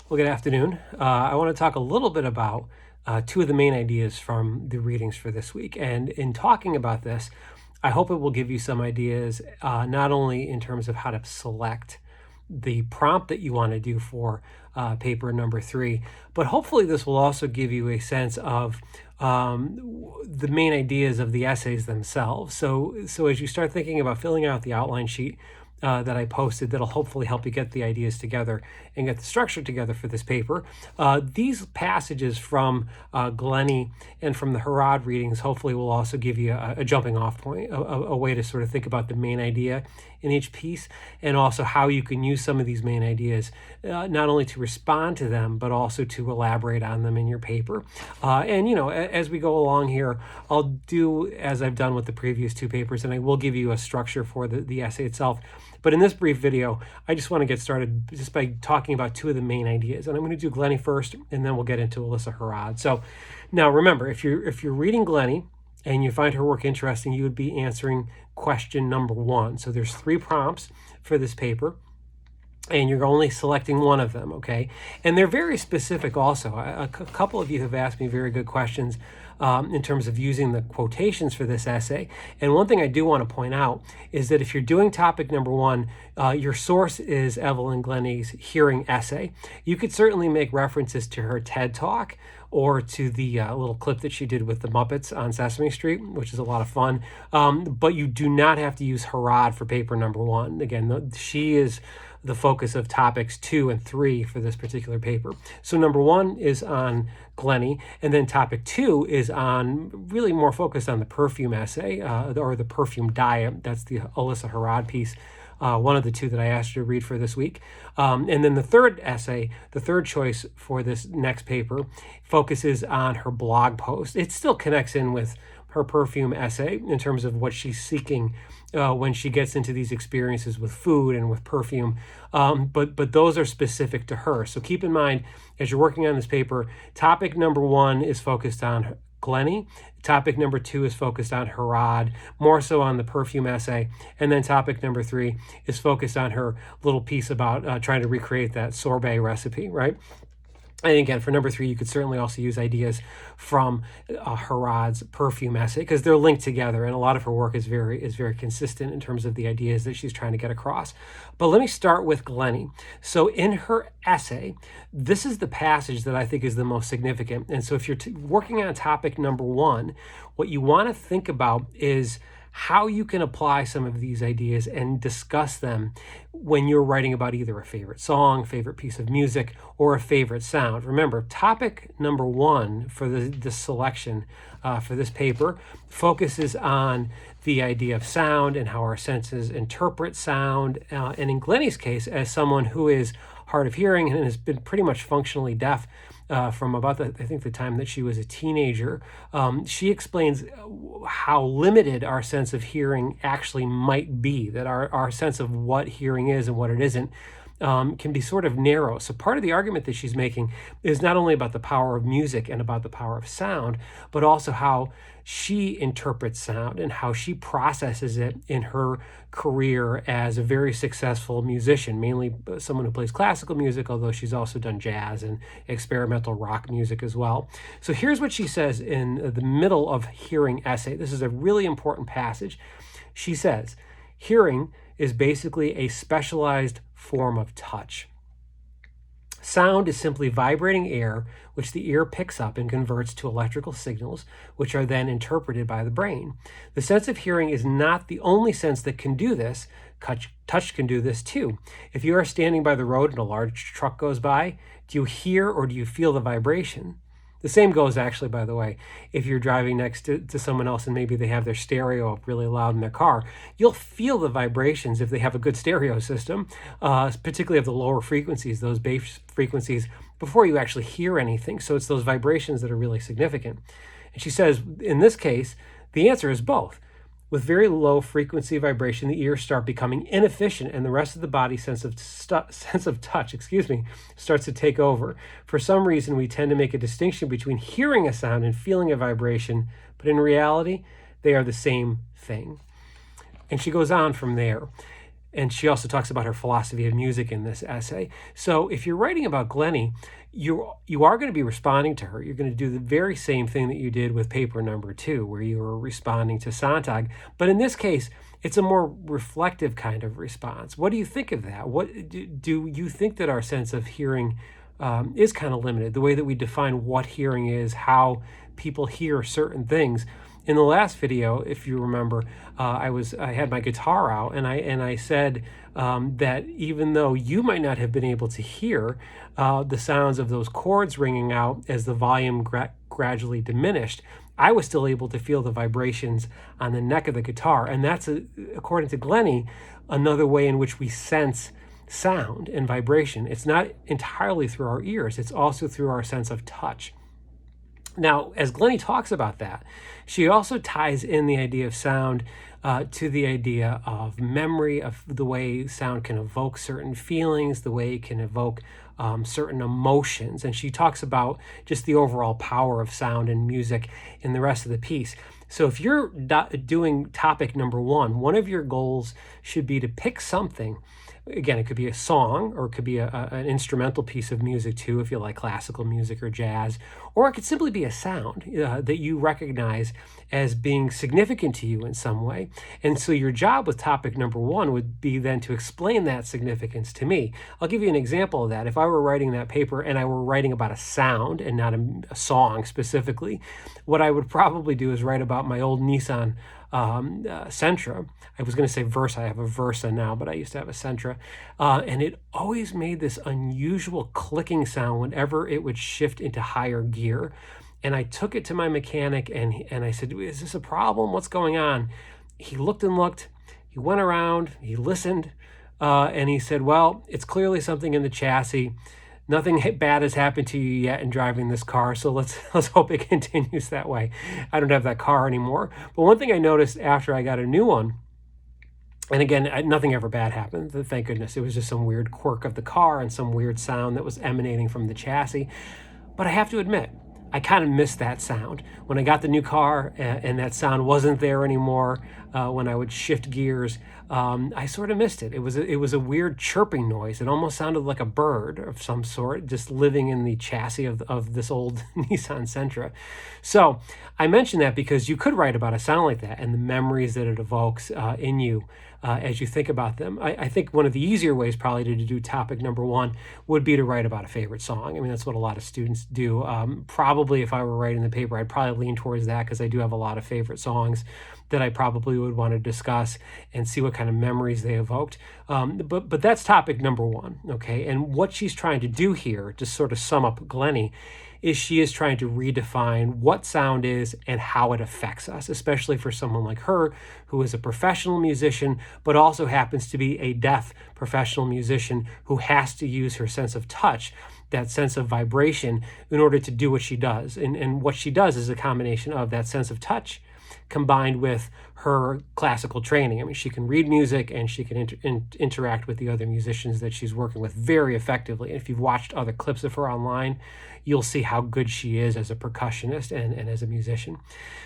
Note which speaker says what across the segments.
Speaker 1: Well, good afternoon. I want to talk a little bit about two of the main ideas from the readings for this week. And in talking about this, I hope it will give you some ideas, not only in terms of how to select the prompt that you want to do for paper number 3, but hopefully this will also give you a sense of the main ideas of the essays themselves. So as you start thinking about filling out the outline sheet that I posted, that'll hopefully help you get the ideas together and get the structure together for this paper. These passages from Glennie and from the Harad readings hopefully will also give you a jumping off point, a way to sort of think about the main idea in each piece, and also how you can use some of these main ideas not only to respond to them, but also to elaborate on them in your paper. And as we go along here, I'll do as I've done with the previous 2 papers, and I will give you a structure for the essay itself. But in this brief video, I just want to get started just by talking about 2 of the main ideas. And I'm going to do Glennie first, and then we'll get into Alyssa Harad. So now remember, if you're reading Glennie and you find her work interesting, you would be answering question number 1. So there's 3 prompts for this paper, and you're only selecting one of them, okay? And they're very specific also. A couple of you have asked me very good questions in terms of using the quotations for this essay. And one thing I do want to point out is that if you're doing topic number 1, your source is Evelyn Glennie's hearing essay. You could certainly make references to her TED Talk or to the little clip that she did with the Muppets on Sesame Street, which is a lot of fun. But you do not have to use Harad for paper number 1. Again, she is the focus of topics 2 and 3 for this particular paper. So number 1 is on Glennie, and then topic 2 is on really more focused on the perfume essay, or the perfume diet. That's the Alyssa Harad piece, one of the 2 that I asked you to read for this week. And then the third essay, the third choice for this next paper, focuses on her blog post. It still connects in with her perfume essay in terms of what she's seeking when she gets into these experiences with food and with perfume, but those are specific to her. So keep in mind, as you're working on this paper, topic number 1 is focused on Glennie, topic number 2 is focused on Harad, more so on the perfume essay, and then topic number 3 is focused on her little piece about trying to recreate that sorbet recipe, right? And again, for number 3, you could certainly also use ideas from Harad's perfume essay, because they're linked together, and a lot of her work is very consistent in terms of the ideas that she's trying to get across. But let me start with Glennie. So in her essay, this is the passage that I think is the most significant. And so if you're working on topic number 1, what you want to think about is how you can apply some of these ideas and discuss them when you're writing about either a favorite song, favorite piece of music, or a favorite sound. Remember, topic number 1 for the selection for this paper focuses on the idea of sound and how our senses interpret sound. And in Glennie's case, as someone who is hard of hearing and has been pretty much functionally deaf from about I think the time that she was a teenager, she explains how limited our sense of hearing actually might be, that our sense of what hearing is and what it isn't can be sort of narrow. So part of the argument that she's making is not only about the power of music and about the power of sound, but also how she interprets sound and how she processes it in her career as a very successful musician, mainly someone who plays classical music, although she's also done jazz and experimental rock music as well. So here's what she says in the middle of hearing essay. This is a really important passage. She says, hearing is basically a specialized form of touch. Sound is simply vibrating air, which the ear picks up and converts to electrical signals, which are then interpreted by the brain. The sense of hearing is not the only sense that can do this. Touch can do this too. If you are standing by the road and a large truck goes by, do you hear or do you feel the vibration? The same goes actually, by the way, if you're driving next to someone else and maybe they have their stereo up really loud in their car, you'll feel the vibrations if they have a good stereo system, particularly of the lower frequencies, those bass frequencies, before you actually hear anything. So it's those vibrations that are really significant. And she says, in this case, the answer is both. With very low frequency vibration, the ears start becoming inefficient and the rest of the body's sense of touch, starts to take over. For some reason, we tend to make a distinction between hearing a sound and feeling a vibration, but in reality, they are the same thing. And she goes on from there. And she also talks about her philosophy of music in this essay. So if you're writing about Glennie, you are going to be responding to her. You're going to do the very same thing that you did with paper number 2, where you were responding to Sontag. But in this case, it's a more reflective kind of response. What do you think of that? What do you think that our sense of hearing is kind of limited? The way that we define what hearing is, how people hear certain things. In the last video, if you remember, I had my guitar out, and I said that even though you might not have been able to hear the sounds of those chords ringing out as the volume gradually diminished, I was still able to feel the vibrations on the neck of the guitar. And that's, according to Glennie, another way in which we sense sound and vibration. It's not entirely through our ears, it's also through our sense of touch. Now, as Glennie talks about that, she also ties in the idea of sound to the idea of memory, of the way sound can evoke certain feelings, the way it can evoke certain emotions. And she talks about just the overall power of sound and music in the rest of the piece. So if you're doing topic number 1, one of your goals should be to pick something. Again, it could be a song, or it could be an instrumental piece of music too, if you like classical music or jazz, or it could simply be a sound that you recognize as being significant to you in some way. And so your job with topic number 1 would be then to explain that significance to me. I'll give you an example of that. If I were writing that paper and I were writing about a sound and not a song specifically, what I would probably do is write about my old Nissan Sentra. I was going to say Versa. I have a Versa now, but I used to have a Sentra. And it always made this unusual clicking sound whenever it would shift into higher gear. And I took it to my mechanic and I said, "Is this a problem? What's going on?" He looked and looked. He went around. He listened. And he said, "Well, it's clearly something in the chassis. Nothing bad has happened to you yet in driving this car, so let's hope it continues that way." I don't have that car anymore. But one thing I noticed after I got a new one, and again, nothing ever bad happened, thank goodness. It was just some weird quirk of the car and some weird sound that was emanating from the chassis. But I have to admit, I kind of missed that sound. When I got the new car and that sound wasn't there anymore, when I would shift gears, I sort of missed it. It was a weird chirping noise. It almost sounded like a bird of some sort, just living in the chassis of this old Nissan Sentra. So I mention that because you could write about a sound like that and the memories that it evokes in you as you think about them. I think one of the easier ways probably to do topic number 1 would be to write about a favorite song. I mean, that's what a lot of students do. Probably if I were writing the paper, I'd probably lean towards that because I do have a lot of favorite songs that I probably would want to discuss and see what kind of memories they evoked. But that's topic number 1, okay? And what she's trying to do here, to sort of sum up Glennie, is she is trying to redefine what sound is and how it affects us, especially for someone like her, who is a professional musician, but also happens to be a deaf professional musician who has to use her sense of touch, that sense of vibration, in order to do what she does. And what she does is a combination of that sense of touch combined with her classical training. I mean, she can read music and she can interact with the other musicians that she's working with very effectively. And if you've watched other clips of her online, you'll see how good she is as a percussionist and as a musician.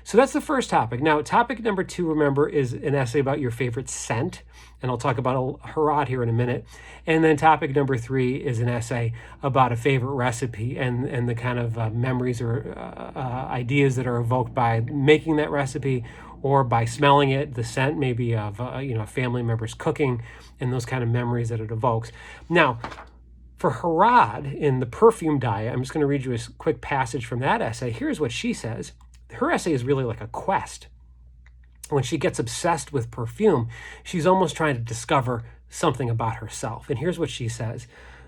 Speaker 1: So that's the first topic. Now, topic number 2, remember, is an essay about your favorite scent. And I'll talk about Harad here in a minute. And then topic number 3 is an essay about a favorite recipe and the kind of memories or ideas that are evoked by making that recipe, or by smelling it, the scent maybe of a family member's cooking, and those kind of memories that it evokes. Now, for Harad, in the perfume diet, I'm just going to read you a quick passage from that essay. Here's what she says. Her essay is really like a quest. When she gets obsessed with perfume, she's almost trying to discover something about herself. And here's what she says.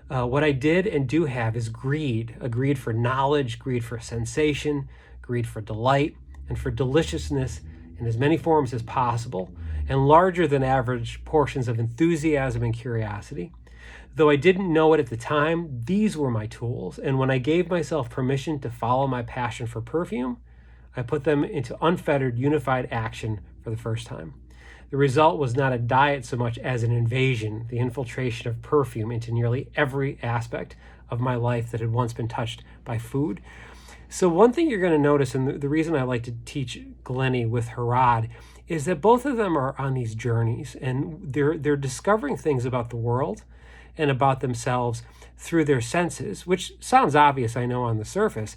Speaker 1: What I did and do have is greed, a greed for knowledge, greed for sensation, greed for delight, and for deliciousness in as many forms as possible, and larger than average portions of enthusiasm and curiosity. Though I didn't know it at the time, these were my tools, and when I gave myself permission to follow my passion for perfume, I put them into unfettered, unified action for the first time. The result was not a diet so much as an invasion, the infiltration of perfume into nearly every aspect of my life that had once been touched by food. So one thing you're going to notice, and the reason I like to teach Glennie with Harad, is that both of them are on these journeys, and they're discovering things about the world and about themselves through their senses, which sounds obvious, I know, on the surface,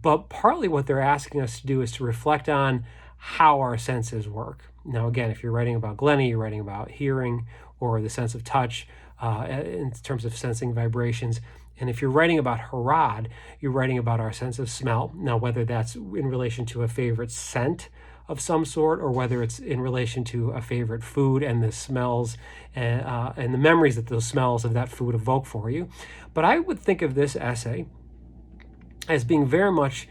Speaker 1: but partly what they're asking us to do is to reflect on how our senses work. Now, again, if you're writing about Glennie, you're writing about hearing or the sense of touch in terms of sensing vibrations. And if you're writing about Harad, you're writing about our sense of smell. Now, whether that's in relation to a favorite scent of some sort, or whether it's in relation to a favorite food and the smells and the memories that those smells of that food evoke for you. But I would think of this essay as being very much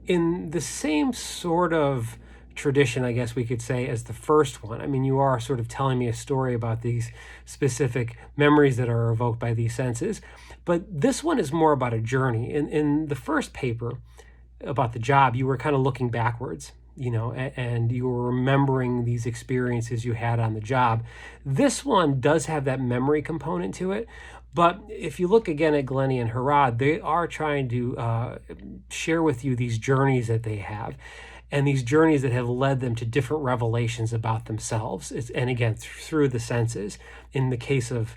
Speaker 1: in the same sort of tradition, I guess we could say, as the first one. I mean, you are sort of telling me a story about these specific memories that are evoked by these senses, but this one is more about a journey. In the first paper about the job, you were kind of looking backwards, and you were remembering these experiences you had on the job. This one does have that memory component to it, but if you look again at Glennie and Harad, they are trying to share with you these journeys that they have, and these journeys that have led them to different revelations about themselves. And again, through the senses. In the case of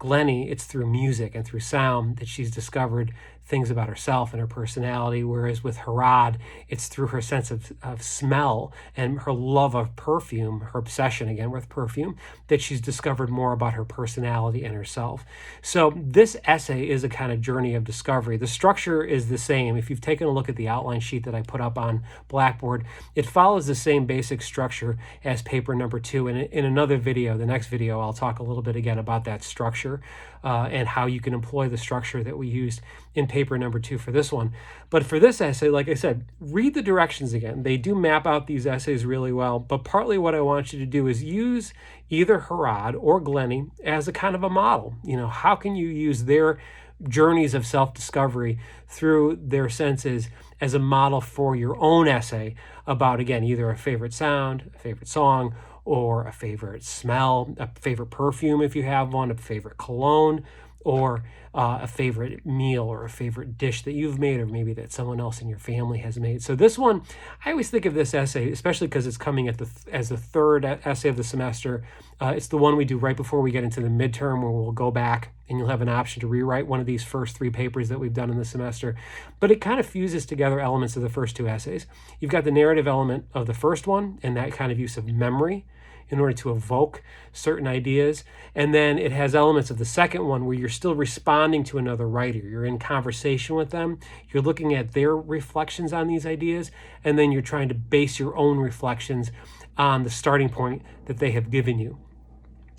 Speaker 1: Glennie, it's through music and through sound that she's discovered things about herself and her personality, whereas with Harad, it's through her sense of smell and her love of perfume, her obsession again with perfume, that she's discovered more about her personality and herself. So this essay is a kind of journey of discovery. The structure is the same. If you've taken a look at the outline sheet that I put up on Blackboard, it follows the same basic structure as paper number 2. And in another video, the next video, I'll talk a little bit again about that structure and how you can employ the structure that we used in paper number 2 for this one. But for this essay, like I said, read the directions again. They do map out these essays really well, but partly what I want you to do is use either Harad or Glennie as a kind of a model. How can you use their journeys of self-discovery through their senses as a model for your own essay about, again, either a favorite sound, a favorite song, or a favorite smell, a favorite perfume if you have one, a favorite cologne, or a favorite meal or a favorite dish that you've made, or maybe that someone else in your family has made. So this one, I always think of this essay, especially because it's coming as the third essay of the semester. It's the one we do right before we get into the midterm, where we'll go back and you'll have an option to rewrite one of these first 3 papers that we've done in the semester. But it kind of fuses together elements of the first 2 essays. You've got the narrative element of the first one and that kind of use of memory in order to evoke certain ideas. And then it has elements of the second one where you're still responding to another writer. You're in conversation with them. You're looking at their reflections on these ideas. And then you're trying to base your own reflections on the starting point that they have given you.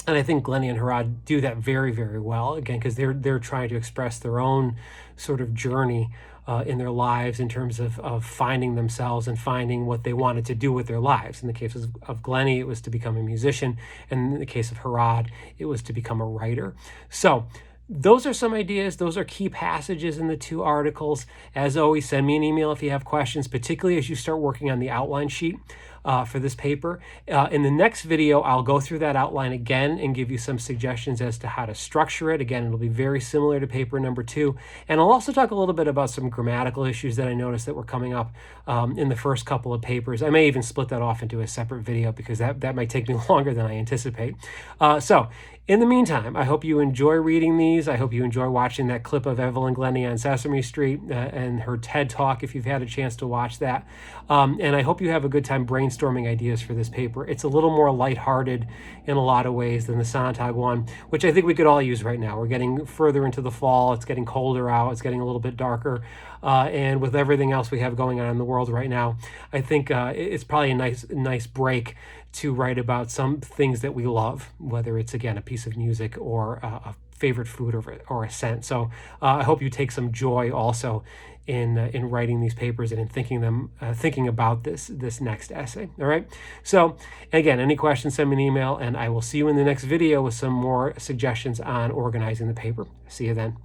Speaker 1: And I think Glennie and Harad do that very, very well, again, because they're trying to express their own sort of journey in their lives in terms of finding themselves and finding what they wanted to do with their lives. In the case of Glennie, it was to become a musician. And in the case of Harad, it was to become a writer. So those are some ideas. Those are key passages in the 2 articles. As always, send me an email if you have questions, particularly as you start working on the outline sheet for this paper. In the next video, I'll go through that outline again and give you some suggestions as to how to structure it. Again, it'll be very similar to paper number 2. And I'll also talk a little bit about some grammatical issues that I noticed that were coming up in the first couple of papers. I may even split that off into a separate video because that might take me longer than I anticipate. So in the meantime, I hope you enjoy reading these. I hope you enjoy watching that clip of Evelyn Glennie on Sesame Street and her TED Talk if you've had a chance to watch that. And I hope you have a good time brainstorming ideas for this paper. It's a little more lighthearted in a lot of ways than the Sontag one, which I think we could all use right now. We're getting further into the fall. It's getting colder out. It's getting a little bit darker. And with everything else we have going on in the world right now, I think it's probably a nice break to write about some things that we love, whether it's, again, a piece of music or a favorite food or a scent. So I hope you take some joy also in writing these papers and in thinking about this next essay. All right. So again, any questions, send me an email, and I will see you in the next video with some more suggestions on organizing the paper. See you then.